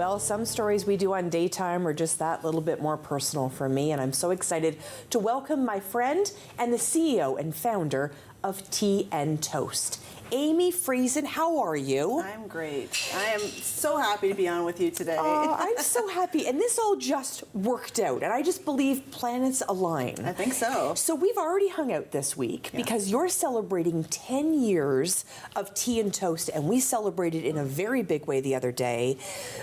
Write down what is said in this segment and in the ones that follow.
Well, some stories we do on Daytime are just that little bit more personal for me, and I'm so excited to welcome my friend and the CEO and founder of Tea and Toast. Amy Friesen, how are you? I'm great. I am so happy to be on with you today. Oh, I'm so happy. And this all just worked out. And I just believe planets align. I think so. So we've already hung out this week because you're celebrating 10 years of Tea and Toast, and we celebrated in a very big way the other day.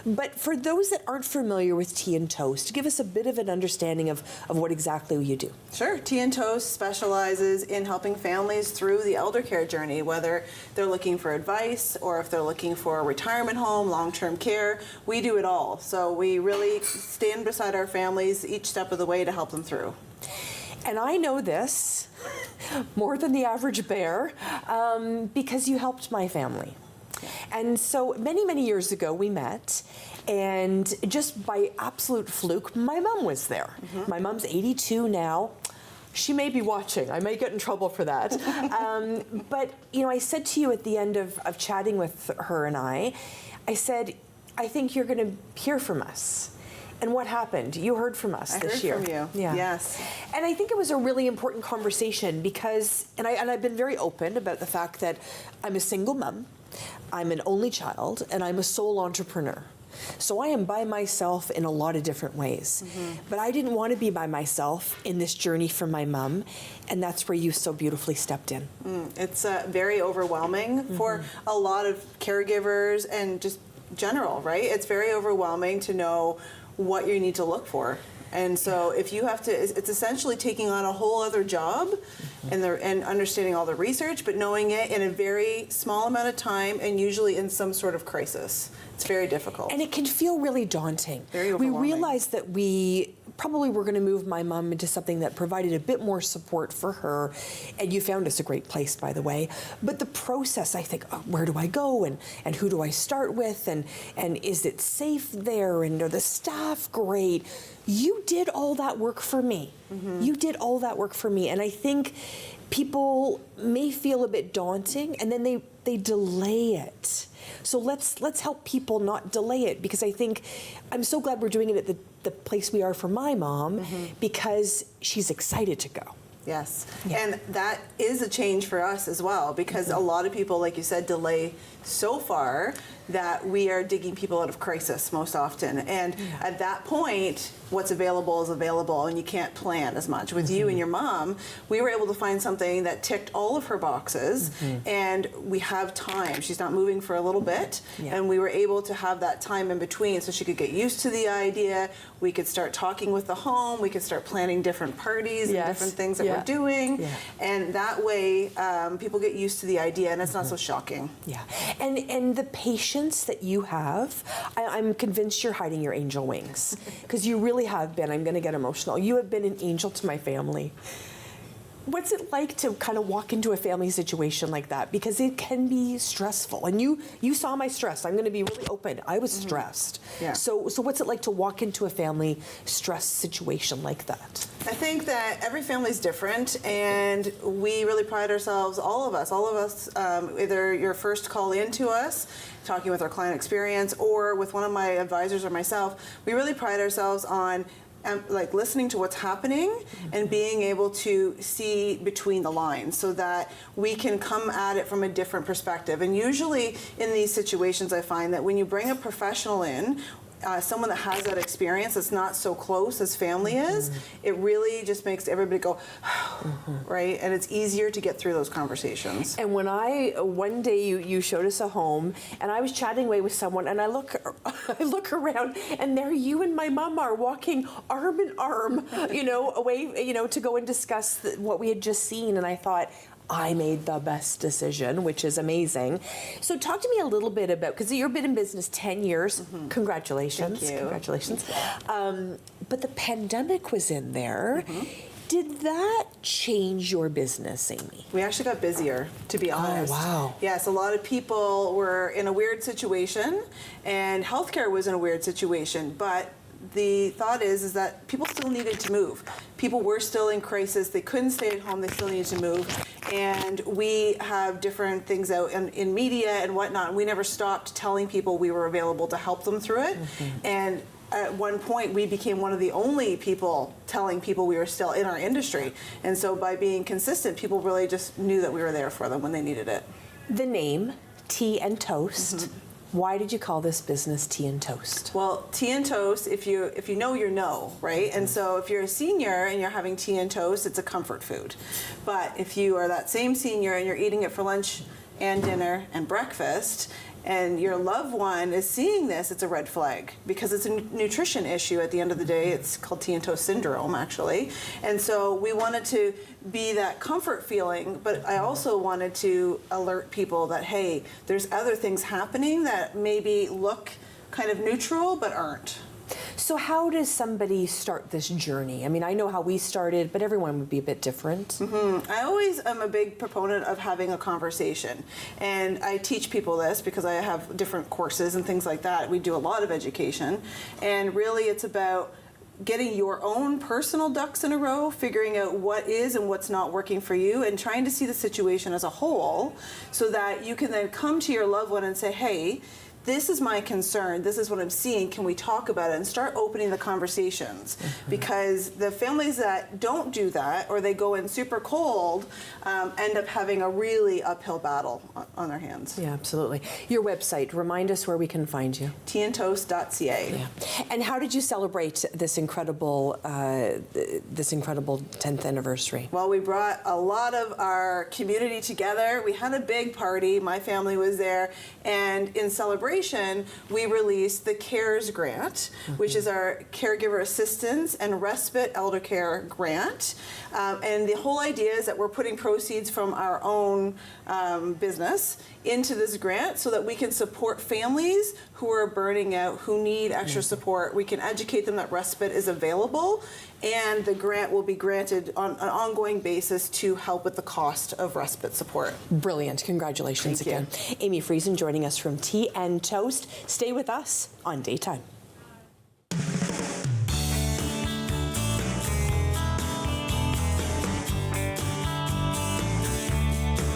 But for those that aren't familiar with Tea and Toast, give us a bit of an understanding of what exactly you do. Sure. Tea and Toast specializes in helping families through the elder care journey, whether they're looking for advice or if they're looking for a retirement home, long-term care. We do it all. So we really stand beside our families each step of the way to help them through. And I know this more than the average bear because you helped my family. And so many, many years ago we met, and just by absolute fluke, my mom was there. My mom's 82 now. She may be watching. I may get in trouble for that. But, you know, I said to you at the end of chatting with her and I said, I think you're going to hear from us. And what happened? You heard from us this year. I heard from you. Yeah. Yes. And I think it was a really important conversation because, and I've been very open about the fact that I'm a single mom, I'm an only child, and I'm a sole entrepreneur. So I am by myself in a lot of different ways. But I didn't want to be by myself in this journey for my mom, and that's where you so beautifully stepped in. It's very overwhelming for a lot of caregivers and just general, right? It's very overwhelming to know what you need to look for. And so if you have to, it's essentially taking on a whole other job and understanding all the research, but knowing it in a very small amount of time and usually in some sort of crisis. It's very difficult. And it can feel really daunting. Very overwhelming. We realized that we probably were going to move my mom into something that provided a bit more support for her. And you found us a great place, by the way. But the process, I think, where do I go and who do I start with? And is it safe there? And are the staff great? You did all that work for me. You did all that work for me. And I think people may feel a bit daunting and then they delay it. So let's help people not delay it, because I think I'm so glad we're doing it at the place we are for my mom because she's excited to go. Yes. And that is a change for us as well, because a lot of people, like you said, delay so far that we are digging people out of crisis most often. And at that point, what's available is available, and you can't plan as much. With you and your mom, we were able to find something that ticked all of her boxes, and we have time. She's not moving for a little bit, and we were able to have that time in between so she could get used to the idea. We could start talking with the home. We could start planning different parties and different things that we're doing. And that way, people get used to the idea, and it's not so shocking. Yeah. And the patience that you have, I'm convinced you're hiding your angel wings, because you really have been. I'm going to get emotional. You have been an angel to my family. What's it like to kind of walk into a family situation like that? Because it can be stressful. And you saw my stress. I'm going to be really open. I was stressed. So what's it like to walk into a family stress situation like that? I think that every family is different, and we really pride ourselves, all of us, either your first call in to us, talking with our client experience, or with one of my advisors or myself, we really pride ourselves on like listening to what's happening and being able to see between the lines so that we can come at it from a different perspective. And usually in these situations, I find that when you bring a professional in, someone that has that experience that's not so close as family is, it really just makes everybody go, right? And it's easier to get through those conversations. And when one day you showed us a home, and I was chatting away with someone, and I look around, and there you and my mom are walking arm in arm, away, to go and discuss what we had just seen. And I thought, I made the best decision, which is amazing. So talk to me a little bit about, because you've been in business 10 years. Congratulations. Thank you. Congratulations. But the pandemic was in there. Did that change your business, Amy? We actually got busier, to be honest. Oh, wow. Yes, a lot of people were in a weird situation, and healthcare was in a weird situation, but the thought is that people still needed to move. People were still in crisis. They couldn't stay at home. They still needed to move. and we have different things out in media and whatnot. And we never stopped telling people we were available to help them through it. And at one point, we became one of the only people telling people we were still in our industry. And so by being consistent, people really just knew that we were there for them when they needed it. The name, Tea and Toast. Why did you call this business Tea and Toast? Well, tea and toast, if you know, you know, right? And so if you're a senior and you're having tea and toast, it's a comfort food. But if you are that same senior and you're eating it for lunch and dinner and breakfast, and your loved one is seeing this, it's a red flag, because it's a nutrition issue at the end of the day. It's called tea and toast syndrome, actually. And so we wanted to be that comfort feeling, but I also wanted to alert people that, hey, there's other things happening that maybe look kind of neutral, but aren't. So how does somebody start this journey? I mean, I know how we started, but everyone would be a bit different. I always am a big proponent of having a conversation. And I teach people this because I have different courses and things like that. We do a lot of education. And really it's about getting your own personal ducks in a row, figuring out what is and what's not working for you, and trying to see the situation as a whole so that you can then come to your loved one and say, hey, this is my concern, this is what I'm seeing, can we talk about it, and start opening the conversations. Because the families that don't do that, or they go in super cold, end up having a really uphill battle on their hands. Yeah, absolutely. Your website, remind us where we can find you. teaandtoast.ca. Yeah. And how did you celebrate this incredible 10th anniversary? Well, we brought a lot of our community together. We had a big party. My family was there. And in celebration, we released the C.A.R.E.S grant, which is our Caregiver Assistance and Respite Elder Care grant. And the whole idea is that we're putting proceeds from our own business into this grant so that we can support families who are burning out, who need extra support. We can educate them that respite is available, and the grant will be granted on an ongoing basis to help with the cost of respite support. Brilliant. Congratulations Thank you. again. Amy Friesen joining us from Tea and Toast. Stay with us on Daytime.